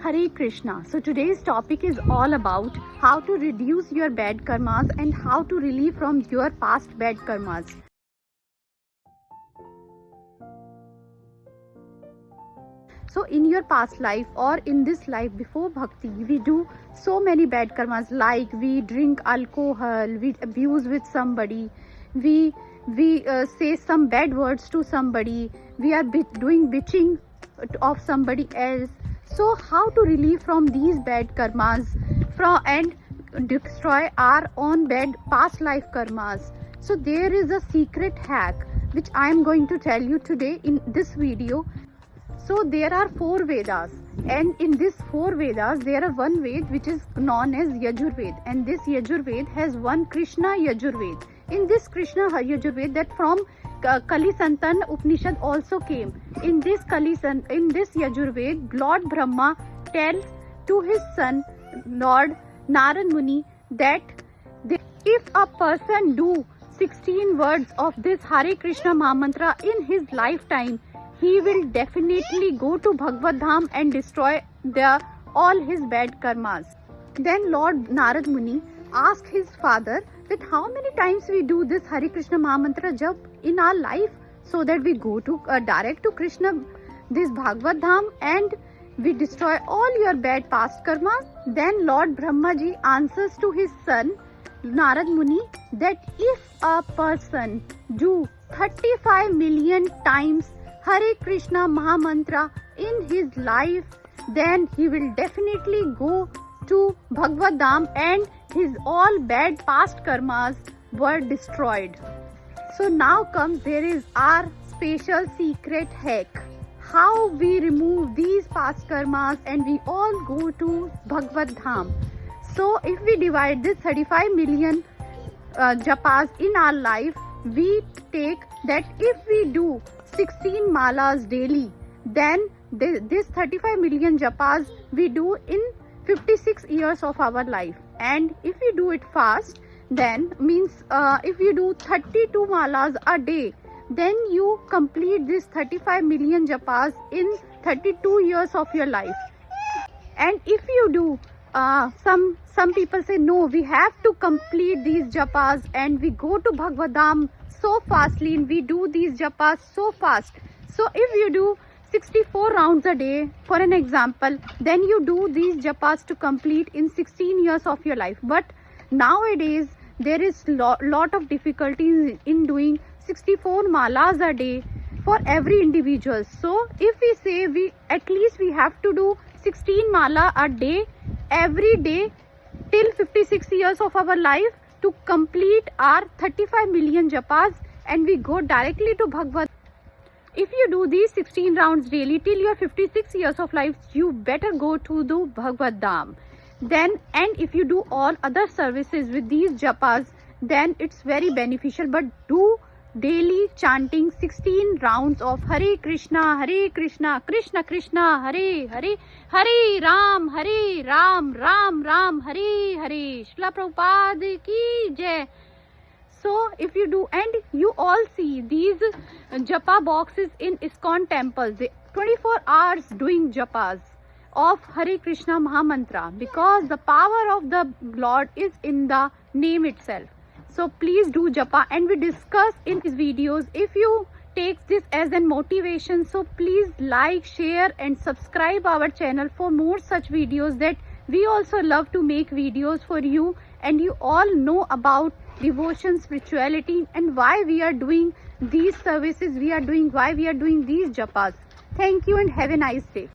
Hare Krishna. So today's topic is all about how to reduce your bad karmas and how to relieve from your past bad karmas. So in your past life or in this life before bhakti, we do so many bad karmas, like we drink alcohol, we abuse with somebody, we say some bad words to somebody, we are doing bitching of somebody else. So how to relieve from these bad karmas and destroy our own bad past life karmas? So there is a secret hack which I am going to tell you today in this video. So there are 4 Vedas, and in these 4 Vedas there are one Ved which is known as Yajurved, and this Yajurved has one Krishna Yajurved. In this Krishna Yajurved, that from Kali Santan Upanishad also came. In this Yajurved, Lord Brahma tells to his son Lord Narad Muni that if a person do 16 words of this Hare Krishna Mahamantra in his lifetime, he will definitely go to Bhagavad Dham and destroy all his bad karmas. Then Lord Narad Muni asked his father that how many times we do this Hare Krishna Mahamantra jap in our life, so that we go to direct to Krishna, this Bhagavad Dham, and we destroy all your bad past karmas. Then Lord Brahmaji answers to his son Narad Muni that if a person do 35 million times Hare Krishna Mahamantra in his life, then he will definitely go to Bhagavad Dham and his all bad past karmas were destroyed. So now comes, there is our special secret hack. How we remove these past karmas and we all go to Bhagavad Dham. So if we divide this 35 million japas in our life, we take that if we do 16 malas daily, then this 35 million japas we do in 56 years of our life. And if we do it fast, then means if you do 32 malas a day, then you complete this 35 million japas in 32 years of your life. And if you do some people say no, we have to complete these japas and we go to Bhagavad Dham so fastly and we do these japas so fast. So if you do 64 rounds a day for an example, then you do these japas to complete in 16 years of your life. But nowadays there is lot of difficulties in doing 64 malas a day for every individual. So if we say we have to do 16 mala a day every day till 56 years of our life to complete our 35 million japas, and we go directly to Bhagavad. If you do these 16 rounds daily till your 56 years of life, you better go to the Bhagavad Dham. Then, and if you do all other services with these japas, then it's very beneficial. But do daily chanting 16 rounds of Hare Krishna, Krishna Krishna, Hare Hare, Hare Ram, Ram Ram, Hare Hare. Srila Prabhupada ki jai. So if you do, and you all see these japa boxes in ISKCON temples, they 24 hours doing japas of Hare Krishna Mahamantra, because the power of the Lord is in the name itself. So please do japa, and we discuss in these videos. If you take this as a motivation, so please like, share and subscribe our channel for more such videos, that we also love to make videos for you, and you all know about devotion, spirituality, and why we are doing these services, why we are doing these japas. Thank you and have a nice day.